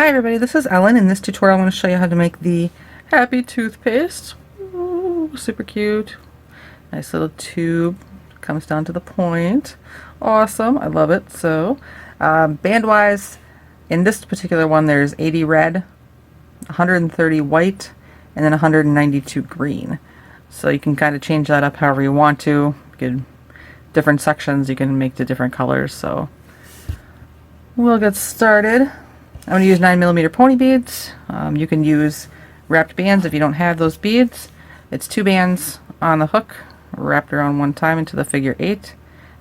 Hi everybody, this is Ellen. In this tutorial I'm going to show you how to make the Happy Toothpaste. Ooh, super cute. Nice little tube. Comes down to the point. Awesome. I love it. So, band wise, in this particular one there's 80 red, 130 white, and then 192 green. So you can kind of change that up however you want to. You can, different sections you can make the different colors. So we'll get started. I'm going to use 9mm pony beads. You can use wrapped bands if you don't have those beads. It's 2 bands on the hook, wrapped around one time into the figure 8.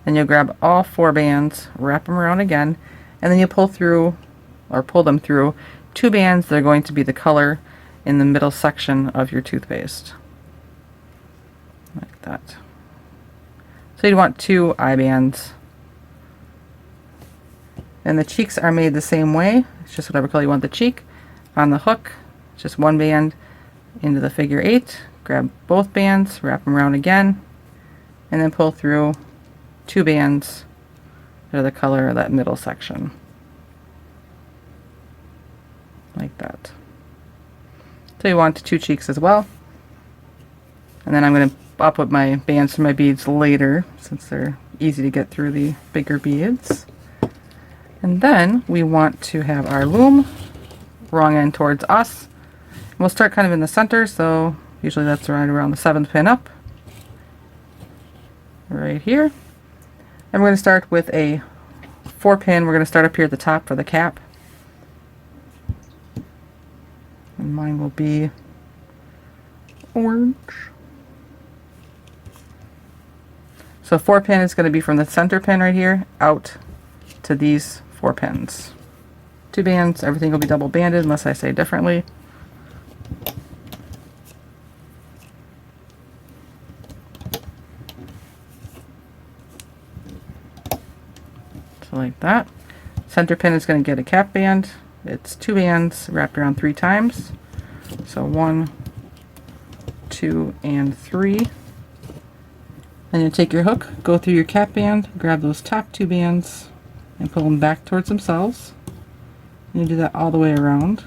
Then you'll grab all 4 bands, wrap them around again, and then you pull them through 2 bands that are going to be the color in the middle section of your toothpaste. Like that. So you'd want 2 eye bands. And the cheeks are made the same way. It's just whatever color you want the cheek. On the hook, just 1 band into the figure 8. Grab both bands, wrap them around again, and then pull through 2 bands that are the color of that middle section. Like that. So you want 2 cheeks as well. And then I'll put my bands for my beads later, since they're easy to get through the bigger beads. And then we want to have our loom, wrong end towards us. And we'll start kind of in the center, so usually that's right around the 7th pin up. Right here. And we're going to start with a 4-pin. We're going to start up here at the top for the cap. And mine will be orange. So 4-pin is going to be from the center pin right here out to these 4 pins. 2 bands, everything will be double banded unless I say differently. So like that. Center pin is going to get a cap band. It's 2 bands wrapped around 3 times. So 1, 2, and 3. Then you take your hook, go through your cap band, grab those top 2 bands, and pull them back towards themselves. And you do that all the way around.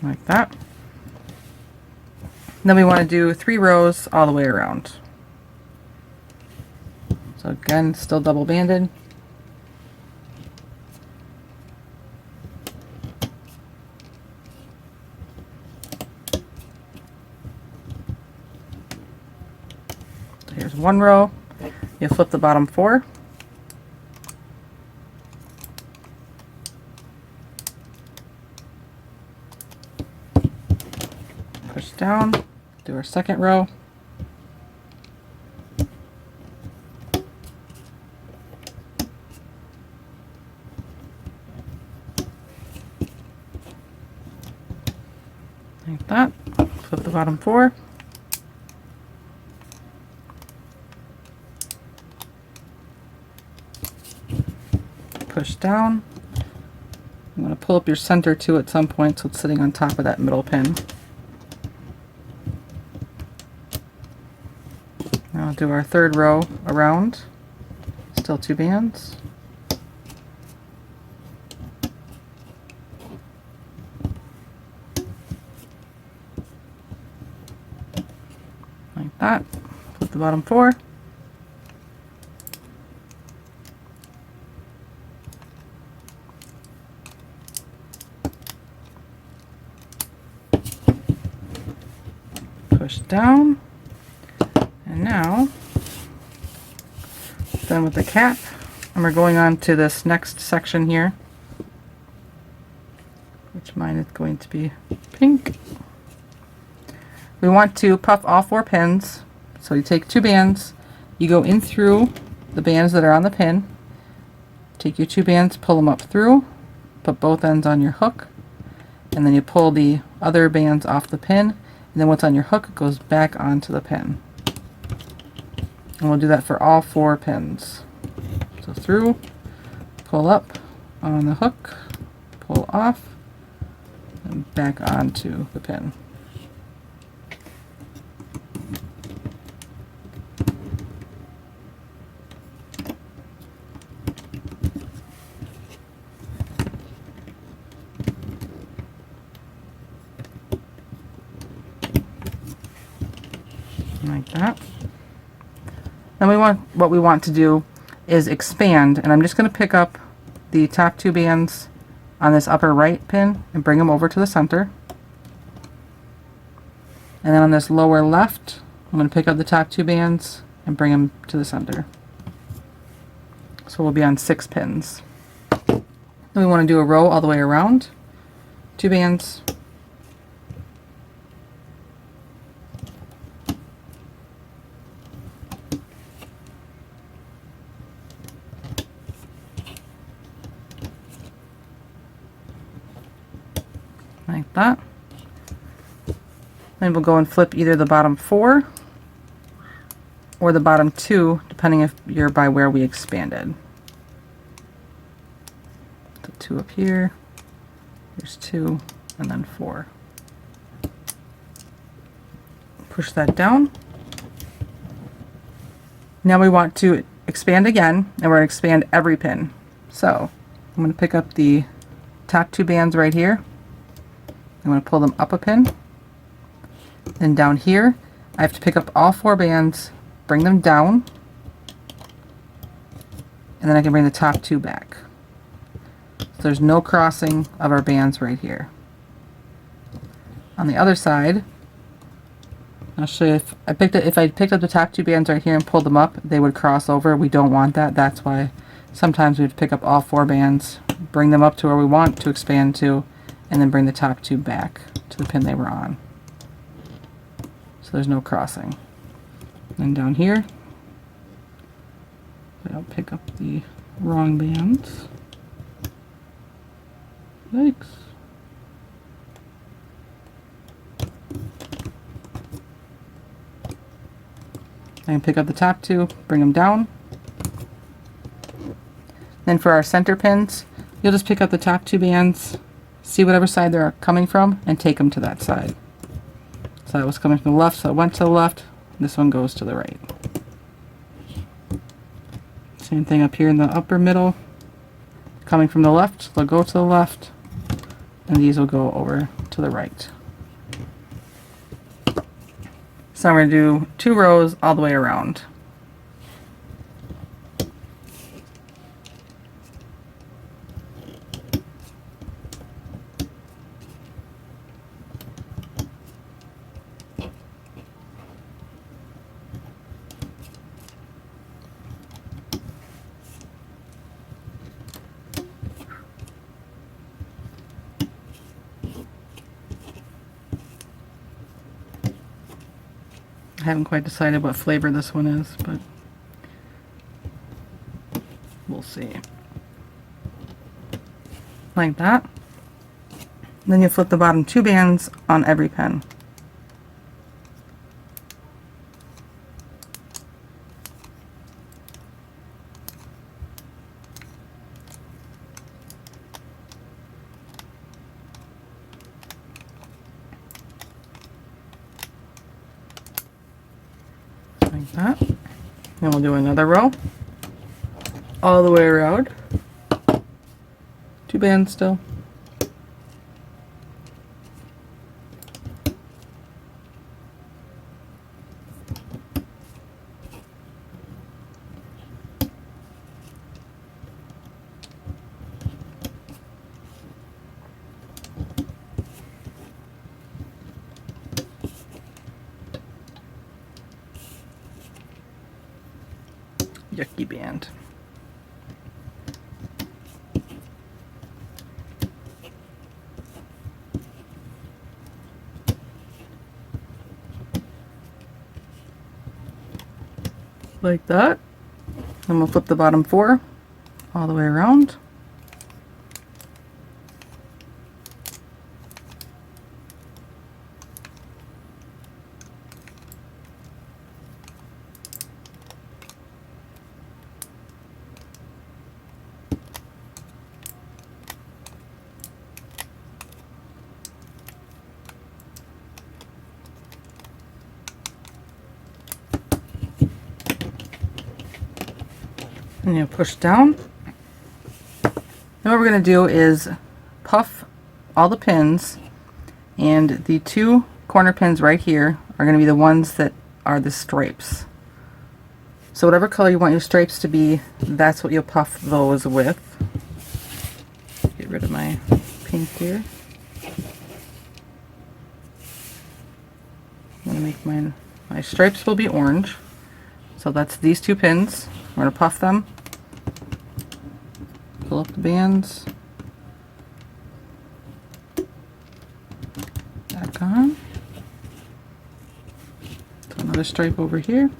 Like that. Then we want to do 3 rows all the way around. So again, still double banded. Here's 1 row. You flip the bottom 4. Push down. Do our 2nd row. Like that. Flip the bottom 4. Push down. You want to pull up your center too at some point so it's sitting on top of that middle pin. Now I'll do our 3rd row around. Still 2 bands. Like that. Flip the bottom 4. Push down, and now done with the cap, and we're going on to this next section here, which mine is going to be pink. We want to puff all 4 pins, so you take 2 bands, you go in through the bands that are on the pin, take your 2 bands, pull them up through, put both ends on your hook, and then you pull the other bands off the pin. And then what's on your hook goes back onto the pin. And we'll do that for all 4 pins. So through, pull up on the hook, pull off, and back onto the pin. like that. Then what we want to do is expand, and I'm just going to pick up the top 2 bands on this upper right pin and bring them over to the center. And then on this lower left, I'm going to pick up the top 2 bands and bring them to the center. So we'll be on 6 pins. Then we want to do a row all the way around. 2 bands. Like that. Then we'll go and flip either the bottom 4 or the bottom 2, depending if you're by where we expanded. So 2 up here, there's 2, and then 4. Push that down. Now we want to expand again, and we're going to expand every pin. So I'm going to pick up the top 2 bands right here. I'm going to pull them up a pin. Then down here, I have to pick up all 4 bands, bring them down, and then I can bring the top 2 back. So there's no crossing of our bands right here. On the other side, I'll show you if I picked up the top 2 bands right here and pulled them up, they would cross over. We don't want that. That's why sometimes we have to pick up all 4 bands, bring them up to where we want to expand to, and then bring the top 2 back to the pin they were on. So there's no crossing. And down here, I don't pick up the wrong bands. Yikes. I can pick up the top 2, bring them down. Then for our center pins, you'll just pick up the top 2 bands, see whatever side they're coming from, and take them to that side. So that was coming from the left, so it went to the left. This one goes to the right. Same thing up here in the upper middle. Coming from the left, they'll go to the left, and these will go over to the right. So I'm going to do 2 rows all the way around. I haven't quite decided what flavor this one is, but we'll see. Like that. Then you flip the bottom 2 bands on every pen. Like that. Then we'll do another row all the way around. 2 bands still. Yucky band. Like that. Then we'll flip the bottom 4 all the way around. And you push down. And what we're going to do is puff all the pins, and the 2 corner pins right here are going to be the ones that are the stripes. So whatever color you want your stripes to be, that's what you'll puff those with. Get rid of my pink here. I'm going to make my stripes will be orange. So that's these two pins. We're going to puff them. Pull up the bands. Back on. So another stripe over here.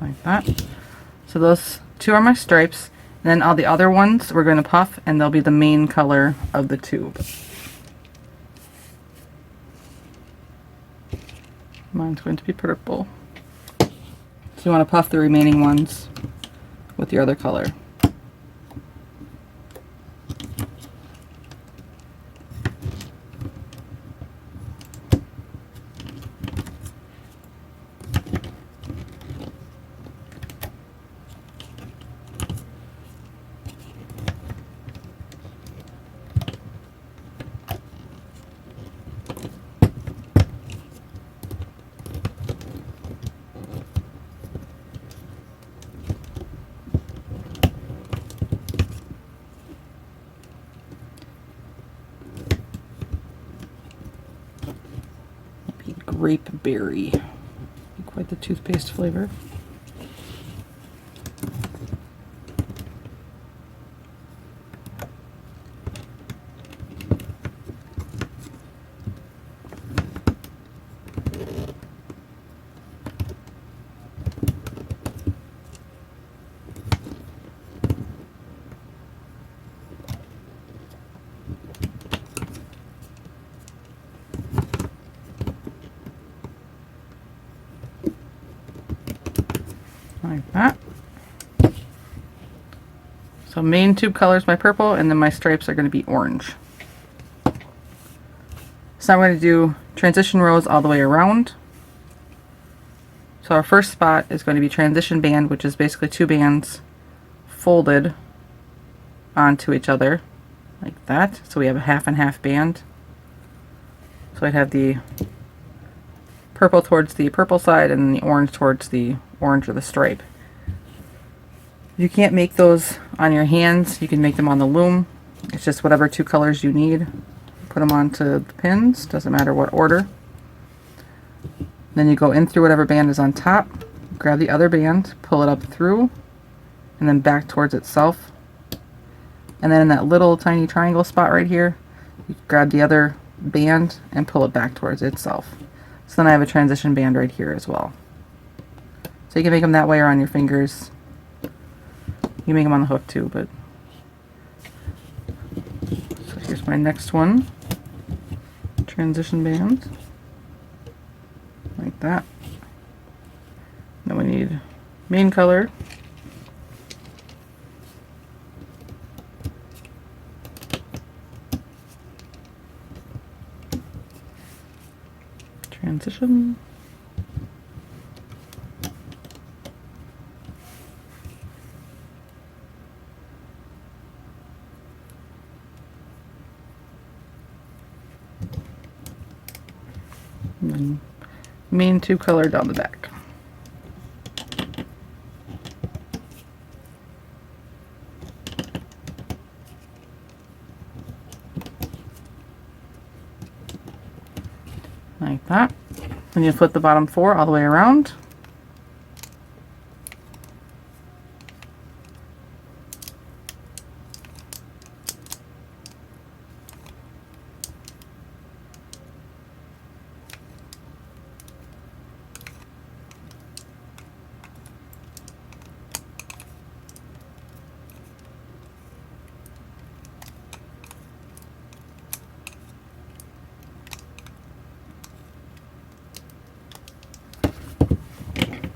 Like that. So those two are my stripes. And then all the other ones we're going to puff, and they'll be the main color of the tube. Mine's going to be purple. So you want to puff the remaining ones with your other color. Grape berry. Quite the toothpaste flavor. Like that. So main tube color is my purple, and then my stripes are going to be orange. So I'm going to do transition rows all the way around. So our first spot is going to be transition band, which is basically two bands folded onto each other like that. So we have a half and half band. So I'd have the purple towards the purple side and the orange towards the orange or the stripe. You can't make those on your hands, you can make them on the loom. It's just whatever two colors you need. Put them onto the pins, doesn't matter what order. Then you go in through whatever band is on top, grab the other band, pull it up through, and then back towards itself. And then in that little tiny triangle spot right here, you grab the other band and pull it back towards itself. So then I have a transition band right here as well. So you can make them that way or on your fingers. You can make them on the hook too, but... So here's my next one. Transition band. Like that. Then we need main color. Transition. And then main tube color down the back. Like that. Then you flip the bottom four all the way around.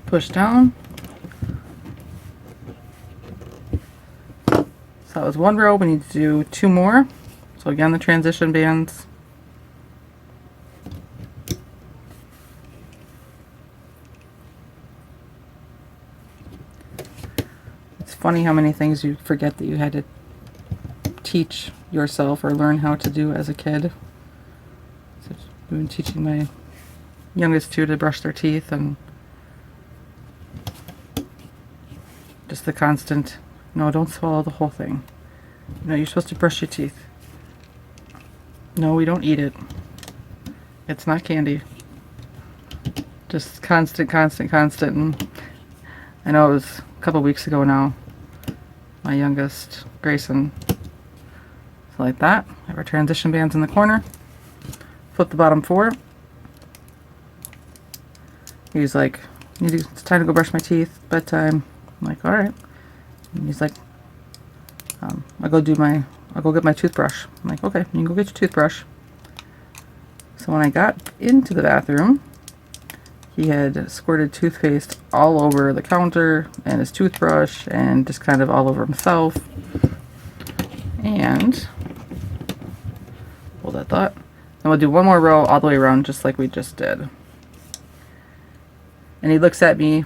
Push down. So that was one row. We need to do two more. So again, the transition bands. It's funny how many things you forget that you had to teach yourself or learn how to do as a kid. So I've been teaching my youngest two to brush their teeth, and just the constant, no, don't swallow the whole thing. No, you're supposed to brush your teeth. No, we don't eat it. It's not candy. Just constant, constant, constant. And I know it was a couple weeks ago now. My youngest, Grayson, so like that. I have our transition bands in the corner. Flip the bottom 4. He's like, it's time to go brush my teeth, bedtime. I'm like, alright. And he's like, I'll go get my toothbrush. I'm like, okay, you can go get your toothbrush. So when I got into the bathroom, he had squirted toothpaste all over the counter and his toothbrush and just kind of all over himself. And hold that thought. And we'll do one more row all the way around just like we just did. And he looks at me.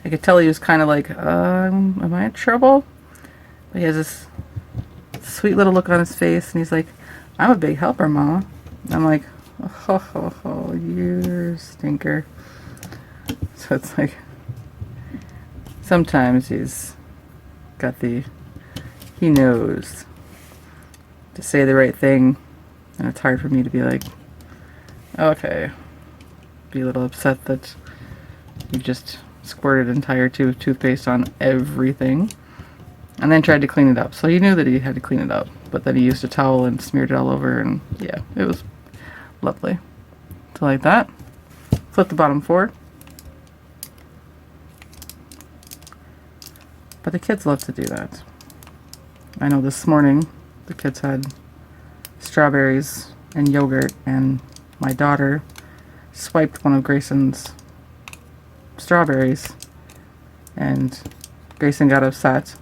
I could tell he was kind of like, am I in trouble? But he has this sweet little look on his face, and he's like, I'm a big helper, Mama. And I'm like, oh, you stinker. So it's like, sometimes he's got he knows to say the right thing, and it's hard for me to be like, okay, be a little upset that you just squirted entire tube of toothpaste on everything, and then tried to clean it up. So he knew that he had to clean it up, but then he used a towel and smeared it all over, and yeah, it was lovely. So like that. Flip the bottom 4. But the kids love to do that. I know this morning the kids had strawberries and yogurt, and my daughter swiped one of Grayson's strawberries, and Grayson got upset,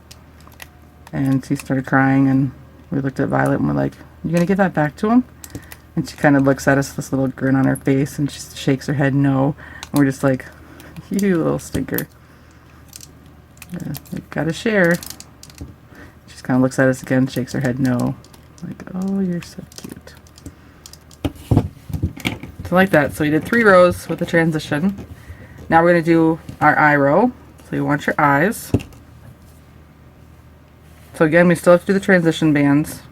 and he started crying, and we looked at Violet and we're like, you gonna give that back to him? And she kind of looks at us with this little grin on her face, and she shakes her head no, and we're just like, you little stinker. Yeah, we gotta share. She just kind of looks at us again, shakes her head no, like, oh, you're so cute. So like that. So we did 3 rows with the transition. Now we're going to do our eye row. So you want your eyes. So again, we still have to do the transition bands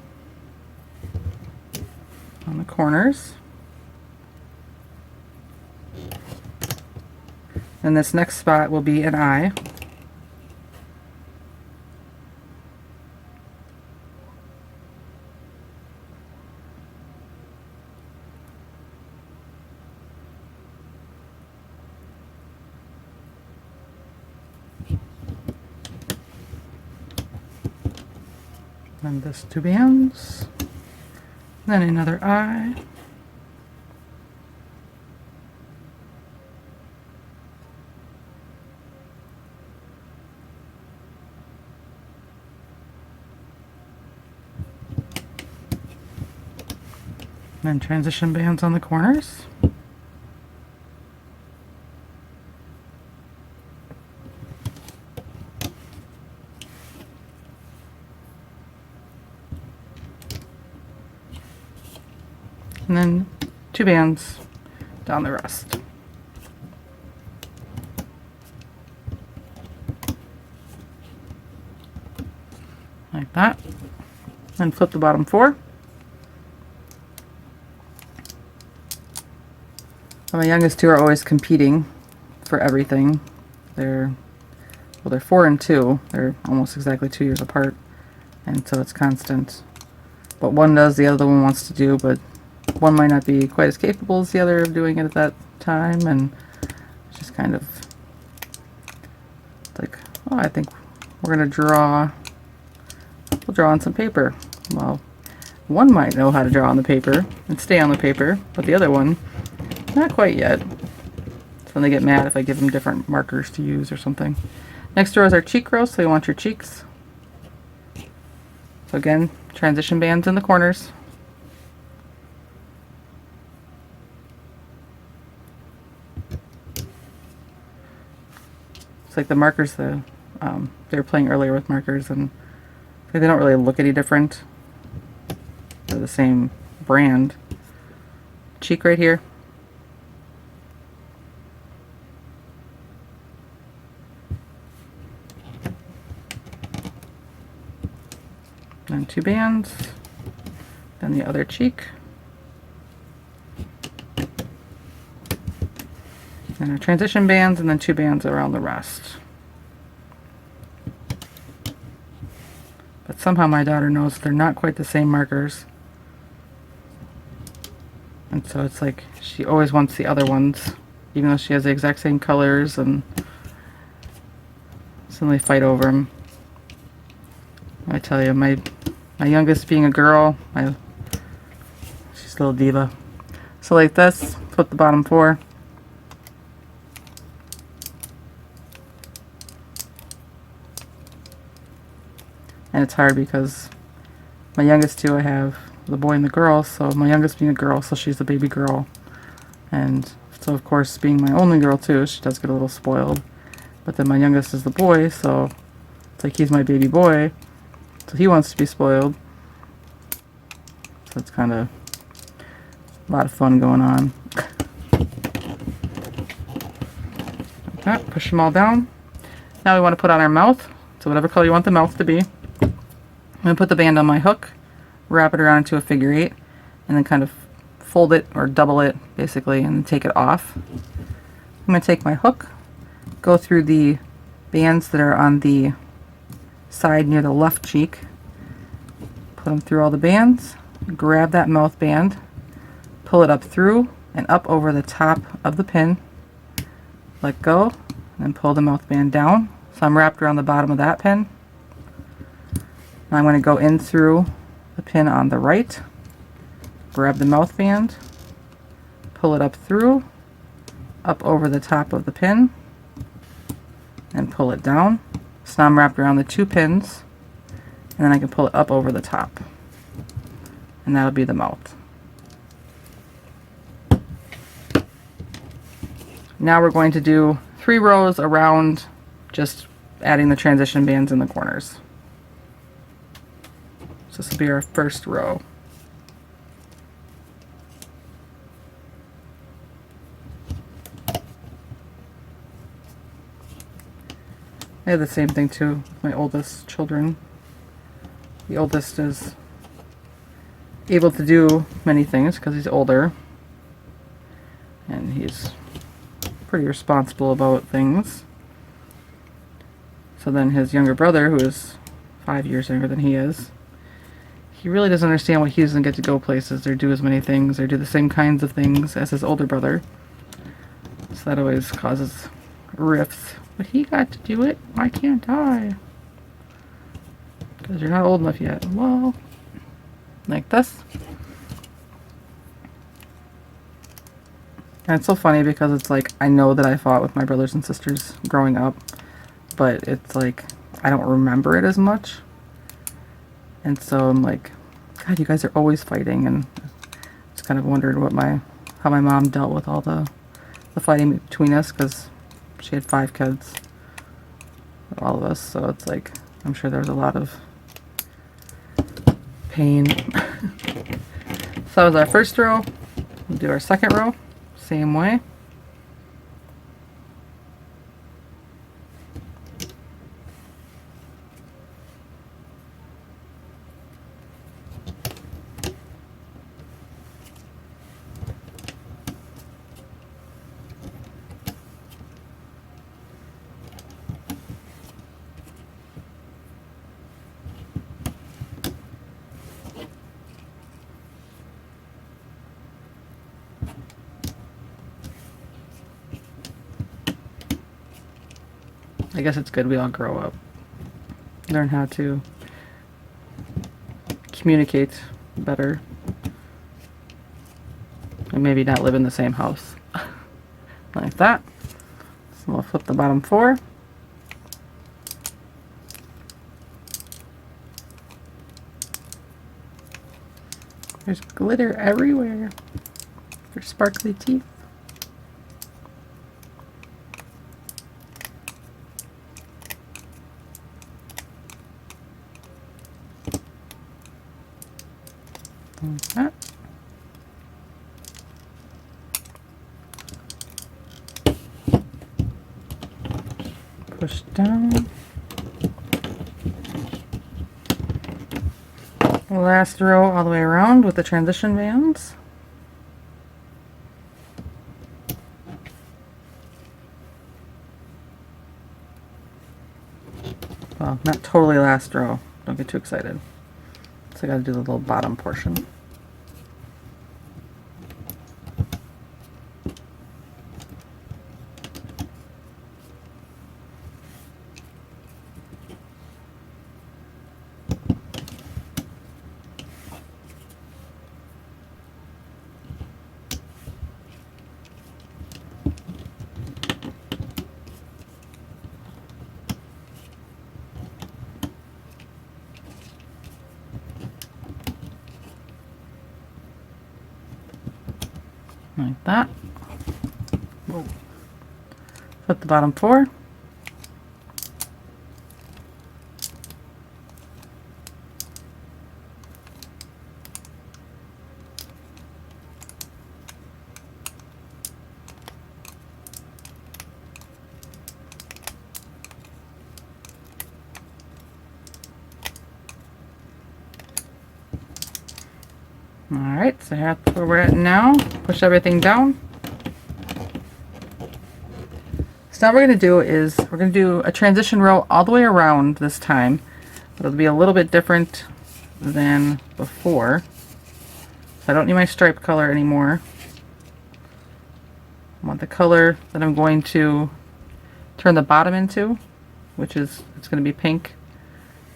on the corners. And this next spot will be an eye. Then this 2 bands, then another eye, then transition bands on the corners. And then 2 bands down the rest. Like that. Then flip the bottom 4. My youngest 2 are always competing for everything. They're 4 and 2. They're almost exactly 2 years apart, and so it's constant. But one does, the other one wants to do, but one might not be quite as capable as the other of doing it at that time, and it's just kind of like, oh, I think we're gonna draw. We'll draw on some paper. Well, one might know how to draw on the paper and stay on the paper, but the other one, not quite yet. So then they get mad if I give them different markers to use or something. Next row is our cheek row, so you want your cheeks. So again, transition bands in the corners. It's like the markers, they were playing earlier with markers, and They don't really look any different. They're the same brand. Cheek right here. And 2 bands. Then the other cheek. And our transition bands, and then 2 bands around the rest. But somehow my daughter knows they're not quite the same markers. And so it's like she always wants the other ones, even though she has the exact same colors, and suddenly fight over them. I tell you, my youngest being a girl, she's a little diva. So like this, flip the bottom 4. And it's hard because my youngest two, I have the boy and the girl, so my youngest being a girl, so she's the baby girl. And so of course, being my only girl too, she does get a little spoiled. But then my youngest is the boy, so it's like he's my baby boy, so he wants to be spoiled. So it's kind of a lot of fun going on. Like that, push them all down. Now we want to put on our mouth, so whatever color you want the mouth to be. I'm going to put the band on my hook, wrap it around into a figure 8, and then kind of fold it or double it basically and take it off. I'm going to take my hook, go through the bands that are on the side near the left cheek, put them through all the bands, grab that mouth band, pull it up through and up over the top of the pin, let go, and then pull the mouth band down. So I'm wrapped around the bottom of that pin. Now I'm going to go in through the pin on the right, grab the mouth band, pull it up through, up over the top of the pin, and pull it down. So now I'm wrapped around the 2 pins, and then I can pull it up over the top. And that'll be the mouth. Now we're going to do 3 rows around, just adding the transition bands in the corners. So this will be our first row. I have the same thing too with my oldest children. The oldest is able to do many things because he's older, and he's pretty responsible about things. So then his younger brother, who is 5 years younger than he is, he really doesn't understand why he doesn't get to go places or do as many things or do the same kinds of things as his older brother. So that always causes rifts. But he got to do it, why can't I? Because you're not old enough yet. Well, like this. And it's so funny because it's like, I know that I fought with my brothers and sisters growing up, but it's like, I don't remember it as much. And so I'm like, God, you guys are always fighting, and just kind of wondered how my mom dealt with all the fighting between us, because she had 5 kids, all of us, so it's like, I'm sure there was a lot of pain. So that was our first row. We'll do our second row, same way. I guess it's good we all grow up. Learn how to communicate better. And maybe not live in the same house. Like that. So we'll flip the bottom 4. There's glitter everywhere for sparkly teeth. Push down. Last row all the way around with the transition bands. Well, not totally last row. Don't get too excited. So I got to do the little bottom portion. Like that. Whoa. Flip the bottom 4. Alright, so that's where we're at now. Push everything down. So now what we're going to do is we're going to do a transition row all the way around this time. It'll be a little bit different than before. So I don't need my stripe color anymore. I want the color that I'm going to turn the bottom into, which is, it's going to be pink.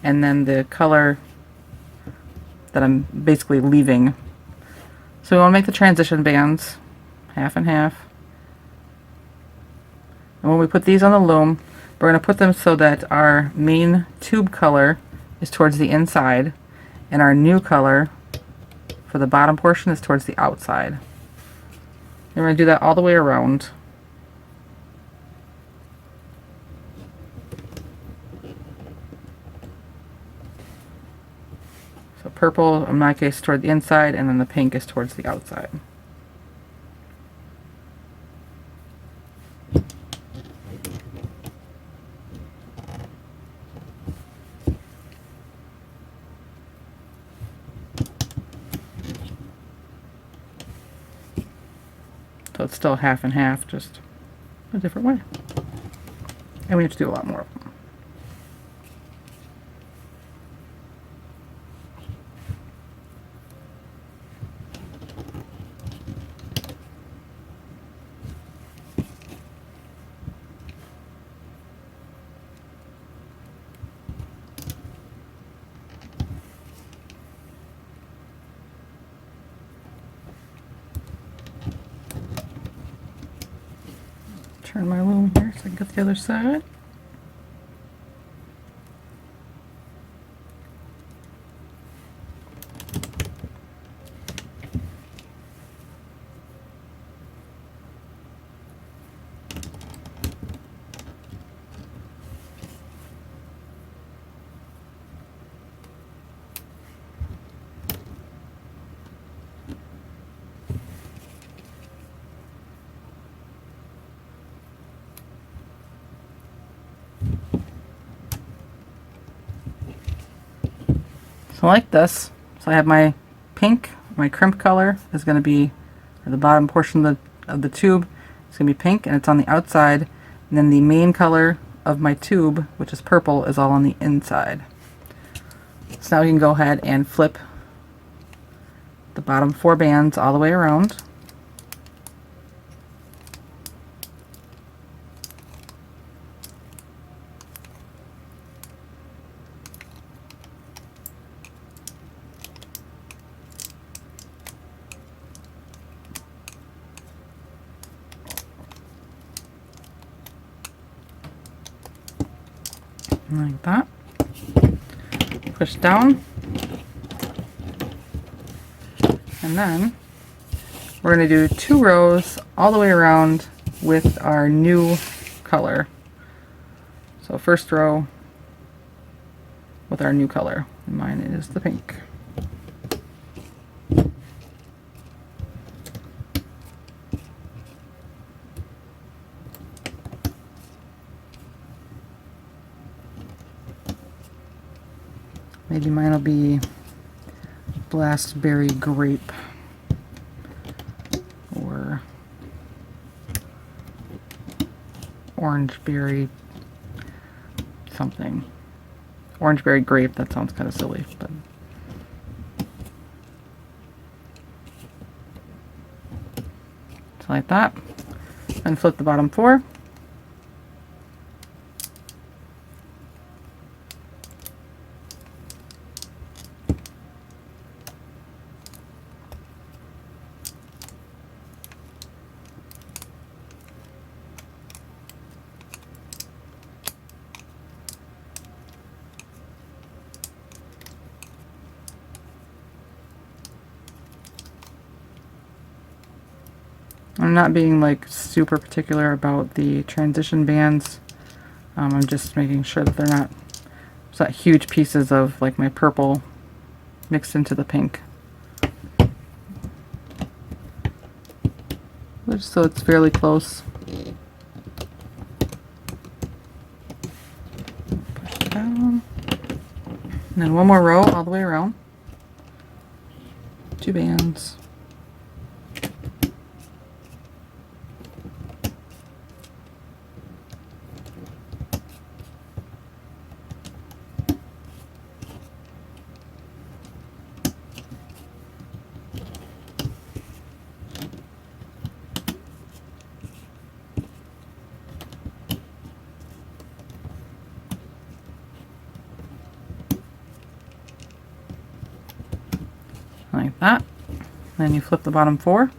And then the color that I'm basically leaving. So we want to make the transition bands half and half. And when we put these on the loom, we're going to put them so that our main tube color is towards the inside and our new color for the bottom portion is towards the outside. And we're going to do that all the way around. So purple, in my case, toward the inside, and then the pink is towards the outside. So it's still half and half, just a different way. And we have to do a lot more of them. Turn my loom here so I can get the other side. So like this, so I have my pink, my crimp color is going to be, or the bottom portion of the tube is going to be pink and it's on the outside, and then the main color of my tube, which is purple, is all on the inside. So now we can go ahead and flip the bottom 4 bands all the way around. Like that. Push down. And then we're going to do 2 rows all the way around with our new color. So first row with our new color. Mine is the pink. Maybe mine will be Blastberry Grape or Orangeberry something. Orangeberry Grape, that sounds kind of silly, but like that. And flip the bottom 4. I'm not being like super particular about the transition bands. I'm just making sure that they're not, there's not huge pieces of like my purple mixed into the pink. Just so it's fairly close. Push it down. And then one more row all the way around. 2 bands. Like that. Then you flip the bottom 4.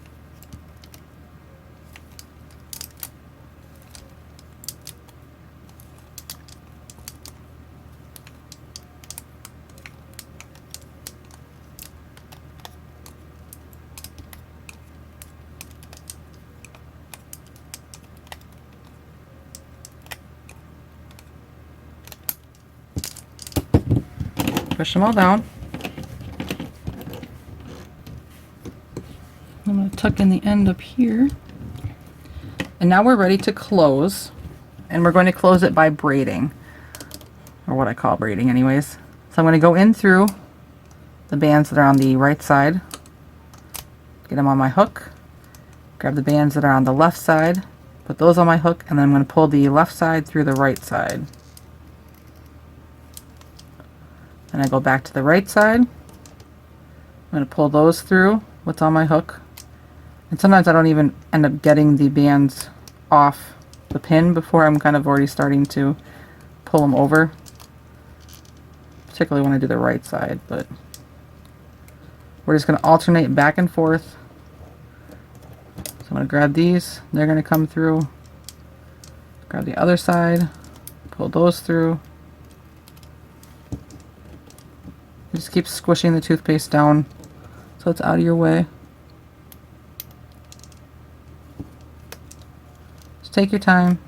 Push them all down. I'm going to tuck in the end up here. And now we're ready to close. And we're going to close it by braiding. Or what I call braiding anyways. So I'm going to go in through the bands that are on the right side. Get them on my hook. Grab the bands that are on the left side. Put those on my hook. And then I'm going to pull the left side through the right side. And I go back to the right side. I'm going to pull those through what's on my hook. And sometimes I don't even end up getting the bands off the pin before I'm kind of already starting to pull them over. Particularly when I do the right side, but we're just going to alternate back and forth. So I'm going to grab these, they're going to come through. Grab the other side, pull those through. Just keep squishing the toothpaste down so it's out of your way. Just take your time.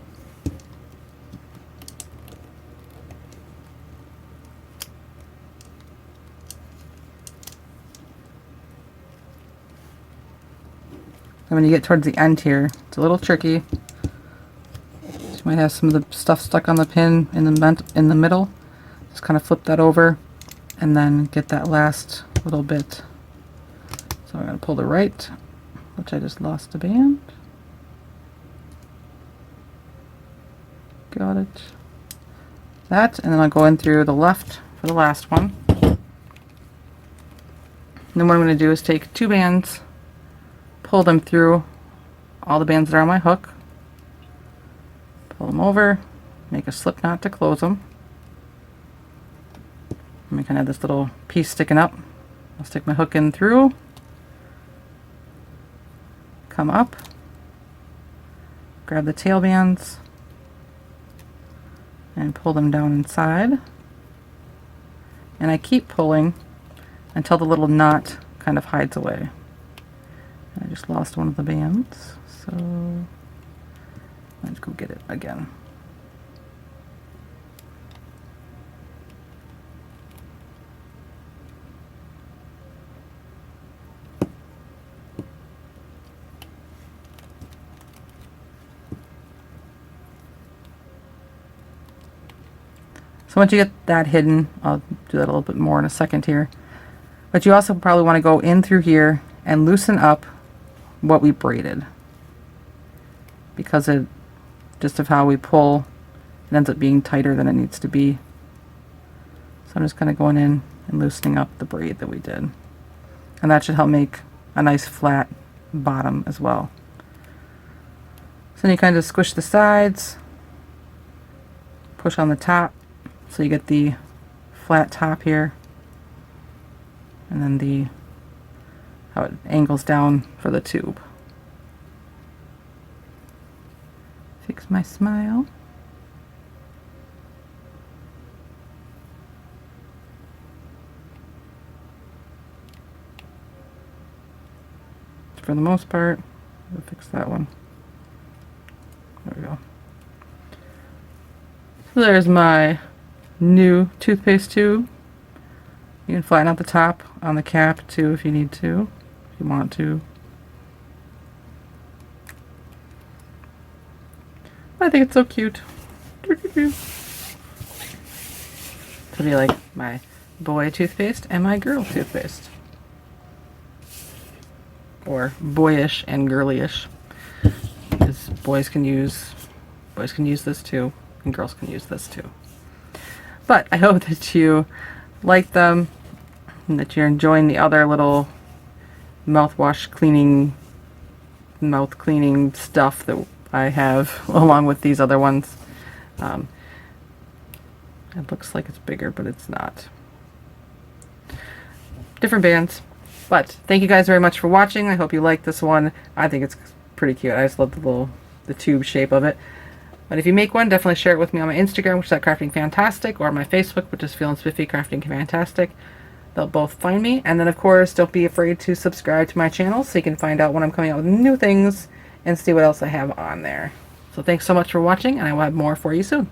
And when you get towards the end here, it's a little tricky. You might have some of the stuff stuck on the pin in the middle. Just kind of flip that over and then get that last little bit. So I'm going to pull the right, which I just lost a band. Got it. That, and then I'll go in through the left for the last one. And then what I'm going to do is take 2 bands, pull them through all the bands that are on my hook, pull them over, make a slip knot to close them. And we kind of have this little piece sticking up. I'll stick my hook in through, come up, grab the tail bands, and pull them down inside. And I keep pulling until the little knot kind of hides away. I just lost one of the bands, so let's go get it again. So once you get that hidden, I'll do that a little bit more in a second here. But you also probably want to go in through here and loosen up what we braided. Because it, just of how we pull, it ends up being tighter than it needs to be. So I'm just kind of going in and loosening up the braid that we did. And that should help make a nice flat bottom as well. So then you kind of squish the sides, push on the top, so you get the flat top here, and then the how it angles down for the tube. Fix my smile. For the most part, we'll fix that one. There we go. So there's my new toothpaste tube. You can flatten out the top on the cap too if you need to, if you want to. I think it's so cute. It'll be like my boy toothpaste and my girl toothpaste. Or boyish and girlyish. Because boys can use this too, and girls can use this too. But I hope that you like them and that you're enjoying the other little mouth cleaning stuff that I have along with these other ones. It looks like it's bigger, but it's not. Different bands. But thank you guys very much for watching. I hope you like this one. I think it's pretty cute. I just love the tube shape of it. But if you make one, definitely share it with me on my Instagram, which is at Crafting Fantastic, or my Facebook, which is feelinspiffy Crafting Fantastic. They'll both find me. And then, of course, don't be afraid to subscribe to my channel so you can find out when I'm coming out with new things and see what else I have on there. So thanks so much for watching, and I will have more for you soon.